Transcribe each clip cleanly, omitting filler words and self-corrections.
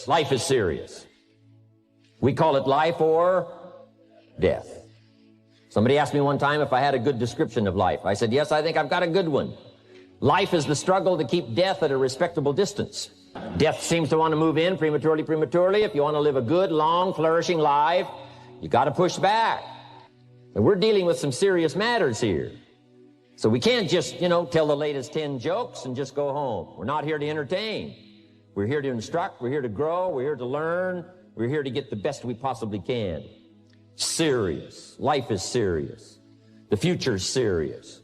Life is serious. We call it life or death. Somebody asked me one time if I had a good description of life. I said, yes, I think I've got a good one. Life is the struggle to keep death at a respectable distance. Death seems to want to move in prematurely. If you want to live a good, long, flourishing life, you got to push back. And we're dealing with some serious matters here. So we can't just, tell the latest 10 jokes and just go home. We're not here to entertain. We're here to instruct. We're here to grow. We're here to learn. We're here to get the best we possibly can. Serious. Life is serious. The future is serious.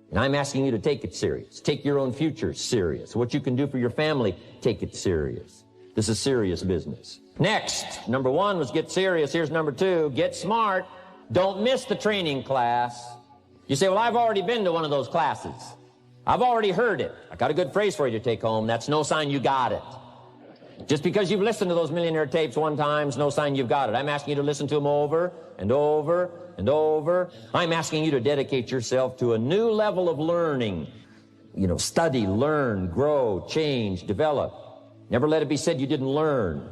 And I'm asking you to take it serious. Take your own future serious. What you can do for your family, take it serious. This is serious business. Next, number 1 was get serious. Here's number 2, get smart. Don't miss the training class. You say, well, I've already been to one of those classes. I've already heard it. I got a good phrase for you to take home. That's no sign you got it. Just because you've listened to those millionaire tapes one time is no sign you've got it. I'm asking you to listen to them over and over and over. I'm asking you to dedicate yourself to a new level of learning. Study, learn, grow, change, develop. Never let it be said you didn't learn.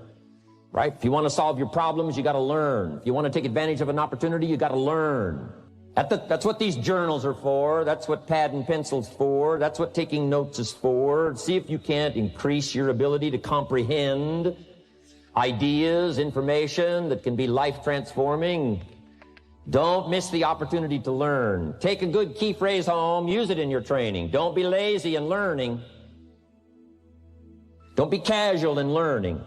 Right? If you want to solve your problems, you got to learn. If you want to take advantage of an opportunity, you got to learn. That's what these journals are for. That's what pad and pencil's for. That's what taking notes is for. See if you can't increase your ability to comprehend ideas, information that can be life-transforming. Don't miss the opportunity to learn. Take a good key phrase home. Use it in your training. Don't be lazy in learning. Don't be casual in learning.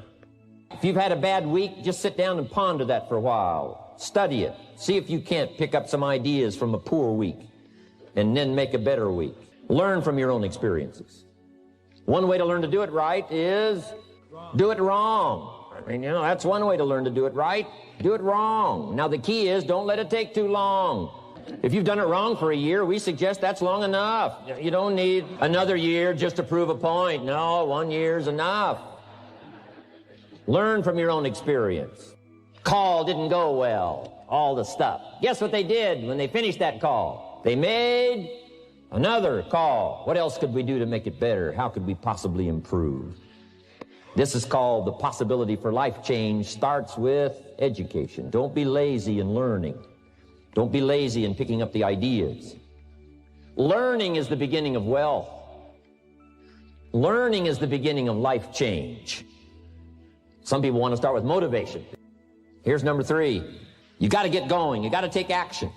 If you've had a bad week, just sit down and ponder that for a while. Study it. See if you can't pick up some ideas from a poor week and then make a better week. Learn from your own experiences. One way to learn to do it right is do it wrong. That's one way to learn to do it right. Do it wrong. Now, the key is don't let it take too long. If you've done it wrong for a year, we suggest that's long enough. You don't need another year just to prove a point. No, 1 year's enough. Learn from your own experience. Call didn't go well, all the stuff. Guess what they did when they finished that call? They made another call. What else could we do to make it better? How could we possibly improve? This is called the possibility for life change. Starts with education. Don't be lazy in learning. Don't be lazy in picking up the ideas. Learning is the beginning of wealth. Learning is the beginning of life change. Some people want to start with motivation. Here's number 3. You got to get going. You got to take action.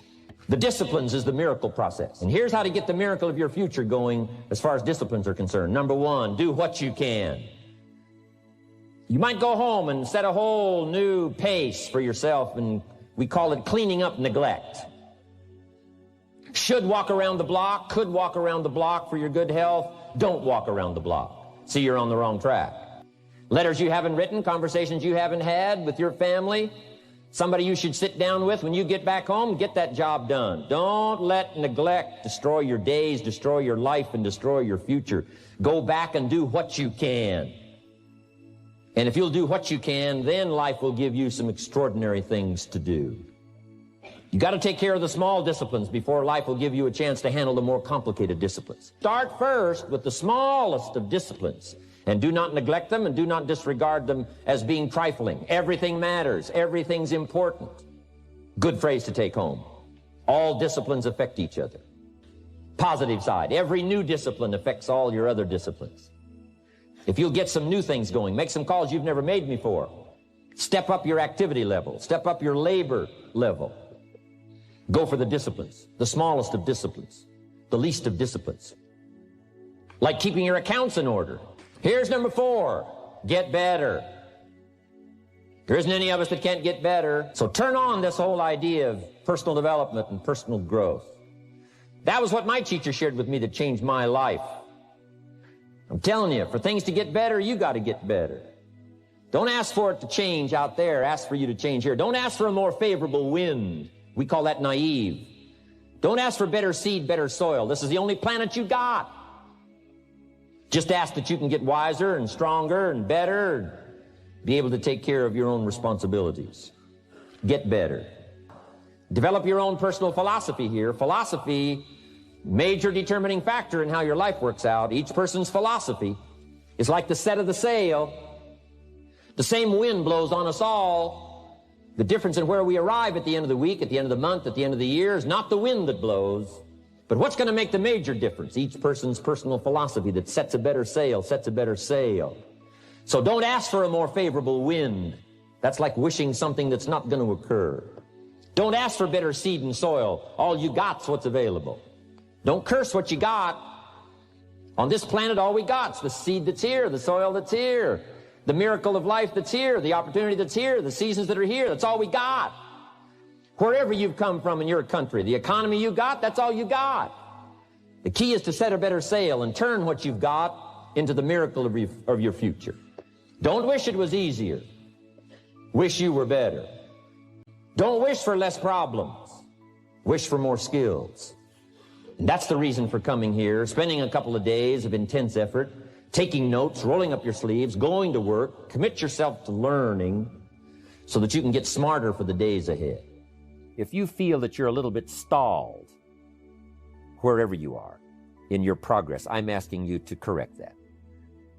The disciplines is the miracle process. And here's how to get the miracle of your future going as far as disciplines are concerned. Number 1, do what you can. You might go home and set a whole new pace for yourself, and we call it cleaning up neglect. Should walk around the block, could walk around the block for your good health. Don't walk around the block. See, you're on the wrong track. Letters you haven't written, conversations you haven't had with your family, somebody you should sit down with when you get back home, get that job done. Don't let neglect destroy your days, destroy your life, and destroy your future. Go back and do what you can. And if you'll do what you can, then life will give you some extraordinary things to do. You got to take care of the small disciplines before life will give you a chance to handle the more complicated disciplines. Start first with the smallest of disciplines. And do not neglect them and do not disregard them as being trifling. Everything matters. Everything's important. Good phrase to take home. All disciplines affect each other. Positive side. Every new discipline affects all your other disciplines. If you'll get some new things going, make some calls you've never made before. Step up your activity level. Step up your labor level. Go for the disciplines. The smallest of disciplines. The least of disciplines. Like keeping your accounts in order. Here's number 4, get better. There isn't any of us that can't get better. So turn on this whole idea of personal development and personal growth. That was what my teacher shared with me that changed my life. I'm telling you, for things to get better, you got to get better. Don't ask for it to change out there. Ask for you to change here. Don't ask for a more favorable wind. We call that naive. Don't ask for better seed, better soil. This is the only planet you got. Just ask that you can get wiser and stronger and better and be able to take care of your own responsibilities. Get better. Develop your own personal philosophy here. Philosophy, major determining factor in how your life works out. Each person's philosophy is like the set of the sail. The same wind blows on us all. The difference in where we arrive at the end of the week, at the end of the month, at the end of the year is not the wind that blows, but what's going to make the major difference? Each person's personal philosophy that sets a better sail, sets a better sail. So don't ask for a more favorable wind. That's like wishing something that's not going to occur. Don't ask for better seed and soil. All you got's what's available. Don't curse what you got. On this planet, all we got's the seed that's here, the soil that's here, the miracle of life that's here, the opportunity that's here, the seasons that are here. That's all we got. Wherever you've come from in your country, the economy you got, that's all you got. The key is to set a better sail and turn what you've got into the miracle of your future. Don't wish it was easier. Wish you were better. Don't wish for less problems. Wish for more skills. And that's the reason for coming here, spending a couple of days of intense effort, taking notes, rolling up your sleeves, going to work, commit yourself to learning so that you can get smarter for the days ahead. If you feel that you're a little bit stalled, wherever you are in your progress, I'm asking you to correct that.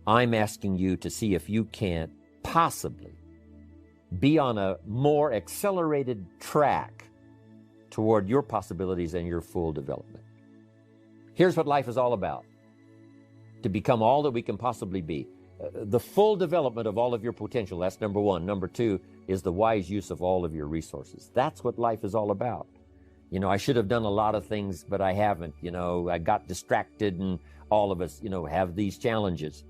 I'm asking you to see if you can't possibly be on a more accelerated track toward your possibilities and your full development. Here's what life is all about: to become all that we can possibly be. The full development of all of your potential, that's number one. Number two is the wise use of all of your resources. That's what life is all about. You know, I should have done a lot of things, but I haven't. You know, I got distracted, and all of us, have these challenges.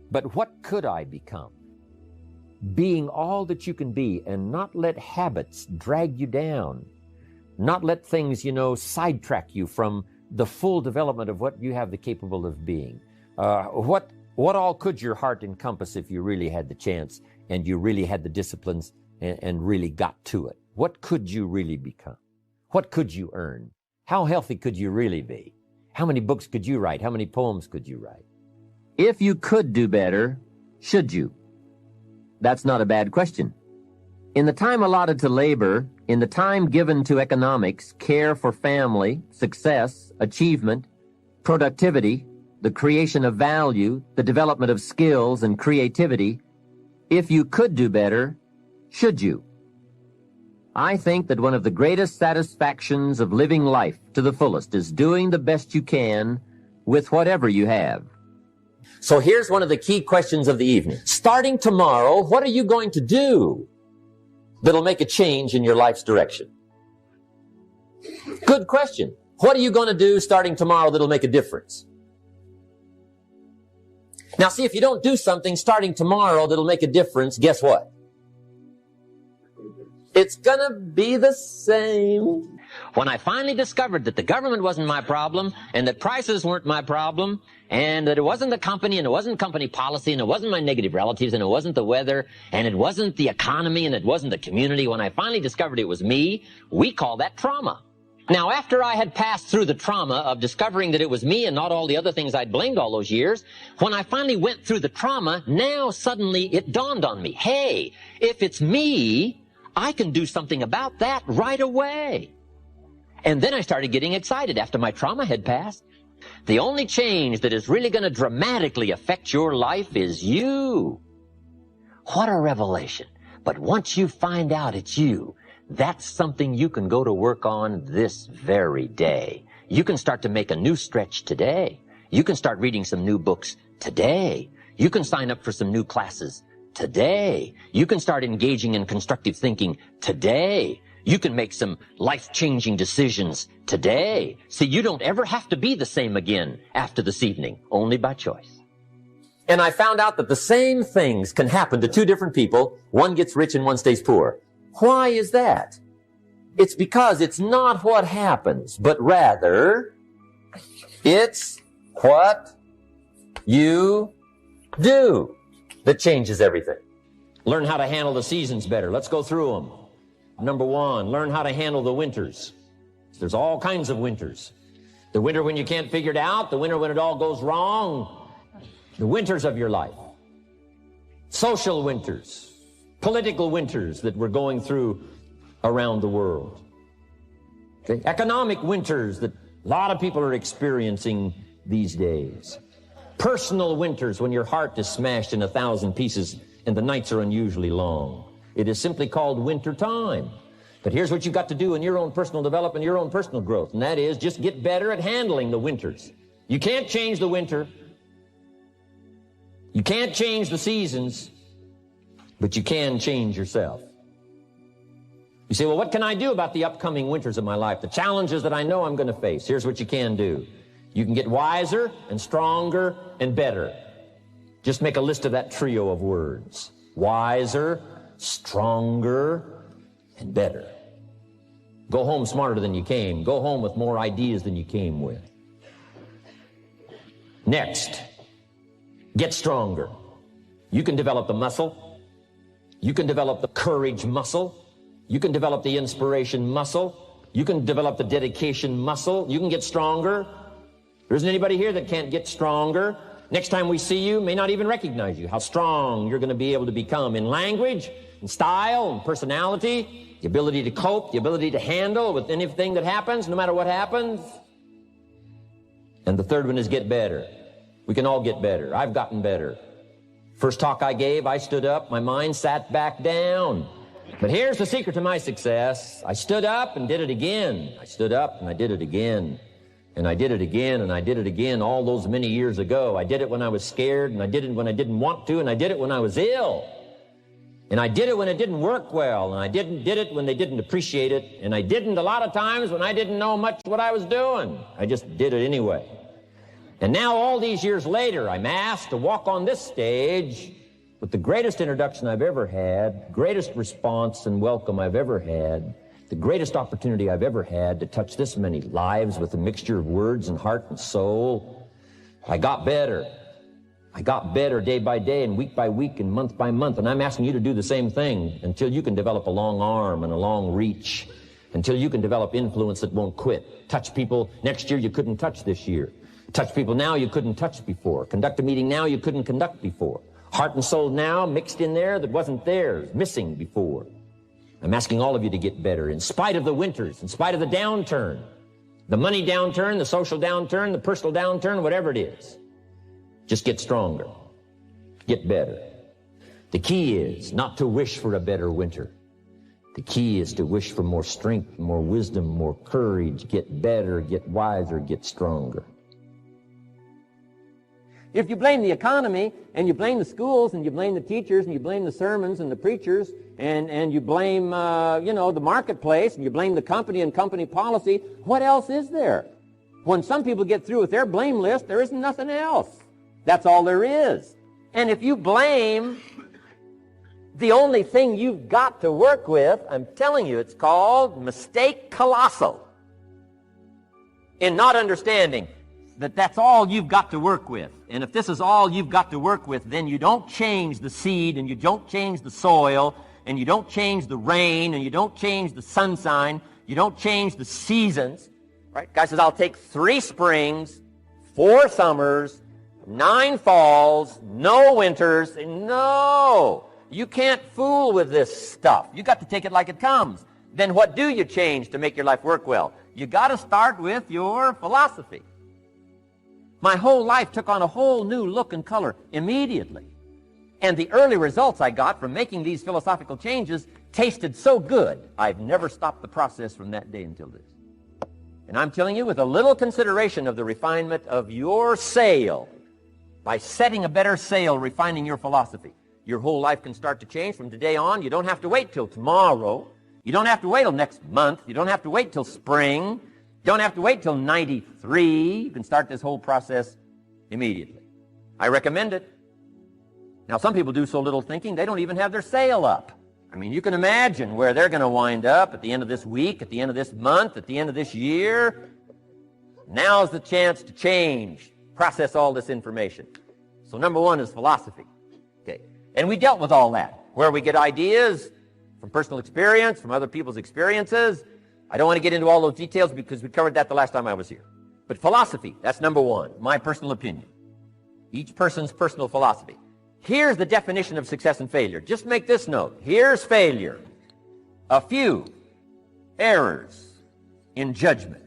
But what could I become? Being all that you can be, and not let habits drag you down. Not let things, sidetrack you from the full development of what you have the capable of being. What all could your heart encompass if you really had the chance and you really had the disciplines and really got to it? What could you really become? What could you earn? How healthy could you really be? How many books could you write? How many poems could you write? If you could do better, should you? That's not a bad question. In the time allotted to labor, in the time given to economics, care for family, success, achievement, productivity, the creation of value, the development of skills and creativity, if you could do better, should you? I think that one of the greatest satisfactions of living life to the fullest is doing the best you can with whatever you have. So here's one of the key questions of the evening. Starting tomorrow, what are you going to do that'll make a change in your life's direction? Good question. What are you going to do starting tomorrow that'll make a difference? Now, see, if you don't do something starting tomorrow that'll make a difference, guess what? It's gonna be the same. When I finally discovered that the government wasn't my problem, and that prices weren't my problem, and that it wasn't the company, and it wasn't company policy, and it wasn't my negative relatives, and it wasn't the weather, and it wasn't the economy, and it wasn't the community, when I finally discovered it was me, we call that trauma. Now, after I had passed through the trauma of discovering that it was me and not all the other things I'd blamed all those years, when I finally went through the trauma, now suddenly it dawned on me, hey, if it's me, I can do something about that right away. And then I started getting excited after my trauma had passed. The only change that is really going to dramatically affect your life is you. What a revelation. But once you find out it's you, that's something you can go to work on this very day. You can start to make a new stretch today. You can start reading some new books today. You can sign up for some new classes today. You can start engaging in constructive thinking today. You can make some life-changing decisions today. See, you don't ever have to be the same again after this evening, only by choice. And I found out that the same things can happen to two different people. One gets rich and one stays poor. Why is that? It's because it's not what happens, but rather it's what you do that changes everything. Learn how to handle the seasons better. Let's go through them. Number one, learn how to handle the winters. There's all kinds of winters. The winter when you can't figure it out, the winter when it all goes wrong, the winters of your life. Social winters, political winters that we're going through around the world. Okay? Economic winters that a lot of people are experiencing these days. Personal winters when your heart is smashed in 1,000 pieces and the nights are unusually long. It is simply called winter time. But here's what you've got to do in your own personal development, your own personal growth, and that is just get better at handling the winters. You can't change the winter. You can't change the seasons, but you can change yourself. You say, well, what can I do about the upcoming winters of my life, the challenges that I know I'm going to face? Here's what you can do. You can get wiser and stronger and better. Just make a list of that trio of words. Wiser, stronger, and better. Go home smarter than you came. Go home with more ideas than you came with. Next, get stronger. You can develop the muscle. You can develop the courage muscle. You can develop the inspiration muscle. You can develop the dedication muscle. You can get stronger. There isn't anybody here that can't get stronger. Next time we see you, may not even recognize you, how strong you're going to be able to become in language, in style, in personality, the ability to cope, the ability to handle with anything that happens, no matter what happens. And the third one is get better. We can all get better. I've gotten better. First talk I gave, I stood up, my mind sat back down. But here's the secret to my success. I stood up and did it again. I stood up and I did it again. And I did it again, and I did it again all those many years ago. I did it when I was scared, and I did it when I didn't want to, and I did it when I was ill. And I did it when it didn't work well, and I did it when they didn't appreciate it, and I didn't a lot of times when I didn't know much what I was doing. I just did it anyway. And now all these years later, I'm asked to walk on this stage with the greatest introduction I've ever had, greatest response and welcome I've ever had, the greatest opportunity I've ever had to touch this many lives with a mixture of words and heart and soul. I got better. I got better day by day and week by week and month by month. And I'm asking you to do the same thing until you can develop a long arm and a long reach, until you can develop influence that won't quit. Touch people next year you couldn't touch this year. Touch people now you couldn't touch before. Conduct a meeting now you couldn't conduct before. Heart and soul now mixed in there that wasn't there, missing before. I'm asking all of you to get better in spite of the winters, in spite of the downturn, the money downturn, the social downturn, the personal downturn, whatever it is. Just get stronger. Get better. The key is not to wish for a better winter. The key is to wish for more strength, more wisdom, more courage, get better, get wiser, get stronger. If you blame the economy, and you blame the schools, and you blame the teachers, and you blame the sermons and the preachers, and you blame, the marketplace, and you blame the company and company policy, what else is there? When some people get through with their blame list, there isn't nothing else. That's all there is. And if you blame the only thing you've got to work with, I'm telling you, it's called mistake colossal. In not understanding that that's all you've got to work with. And if this is all you've got to work with, then you don't change the seed, and you don't change the soil, and you don't change the rain, and you don't change the sunshine, you don't change the seasons. Right? Guy says, I'll take 3 springs, 4 summers, 9 falls, no winters. No, you can't fool with this stuff. You got to take it like it comes. Then what do you change to make your life work well? You got to start with your philosophy. My whole life took on a whole new look and color immediately. And the early results I got from making these philosophical changes tasted so good, I've never stopped the process from that day until this. And I'm telling you, with a little consideration of the refinement of your sail, by setting a better sail, refining your philosophy, your whole life can start to change from today on. You don't have to wait till tomorrow. You don't have to wait till next month. You don't have to wait till spring. You don't have to wait till 93. You can start this whole process immediately. I recommend it. Now, some people do so little thinking, they don't even have their sail up. I mean, you can imagine where they're going to wind up at the end of this week, at the end of this month, at the end of this year. Now's the chance to change, process all this information. So number 1 is philosophy. Okay. And we dealt with all that, where we get ideas from personal experience, from other people's experiences. I don't want to get into all those details because we covered that the last time I was here. But philosophy, that's number 1, my personal opinion. Each person's personal philosophy. Here's the definition of success and failure. Just make this note. Here's failure. A few errors in judgment,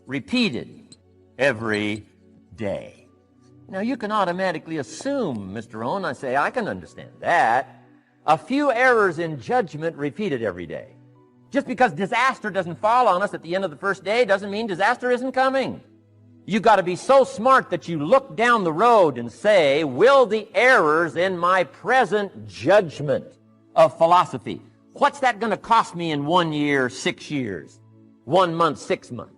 repeated every day. Now, you can automatically assume, Mr. Rohn, I say, I can understand that. A few errors in judgment repeated every day. Just because disaster doesn't fall on us at the end of the first day doesn't mean disaster isn't coming. You've got to be so smart that you look down the road and say, will the errors in my present judgment of philosophy, what's that going to cost me in 1 year, 6 years, 1 month, 6 months?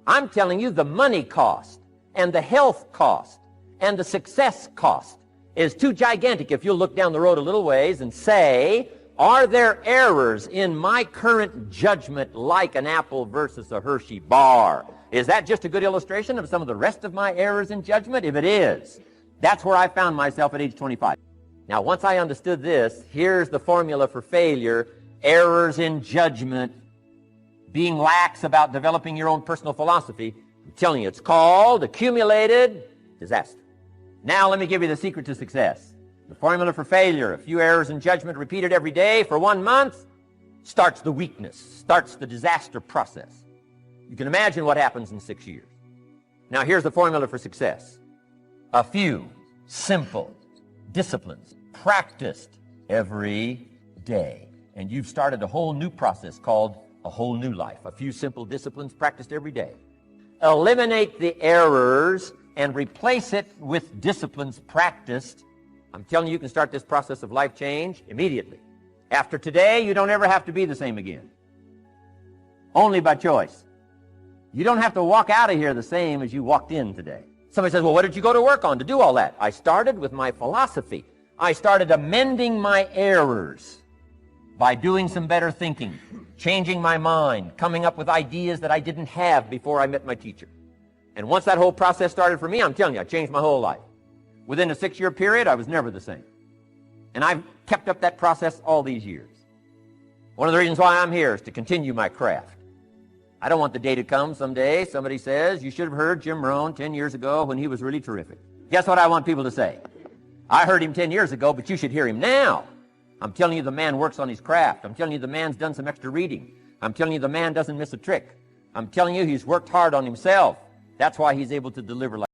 I'm telling you the money cost and the health cost and the success cost is too gigantic if you'll look down the road a little ways and say, are there errors in my current judgment like an apple versus a Hershey bar? Is that just a good illustration of some of the rest of my errors in judgment? If it is, that's where I found myself at age 25. Now, once I understood this, here's the formula for failure: errors in judgment, being lax about developing your own personal philosophy. I'm telling you, it's called accumulated disaster. Now, let me give you the secret to success. The formula for failure: a few errors in judgment repeated every day for 1 month starts the weakness, starts the disaster process. You can imagine what happens in 6 years. Now, here's the formula for success: a few simple disciplines practiced every day. And you've started a whole new process called a whole new life. A few simple disciplines practiced every day. Eliminate the errors and replace it with disciplines practiced. I'm telling you, you can start this process of life change immediately. After today, you don't ever have to be the same again. Only by choice. You don't have to walk out of here the same as you walked in today. Somebody says, well, what did you go to work on to do all that? I started with my philosophy. I started amending my errors by doing some better thinking, changing my mind, coming up with ideas that I didn't have before I met my teacher. And once that whole process started for me, I'm telling you, I changed my whole life. Within a 6-year period, I was never the same. And I've kept up that process all these years. One of the reasons why I'm here is to continue my craft. I don't want the day to come someday somebody says, you should have heard Jim Rohn 10 years ago when he was really terrific. Guess what I want people to say? I heard him 10 years ago, but you should hear him now. I'm telling you the man works on his craft. I'm telling you the man's done some extra reading. I'm telling you the man doesn't miss a trick. I'm telling you he's worked hard on himself. That's why he's able to deliver like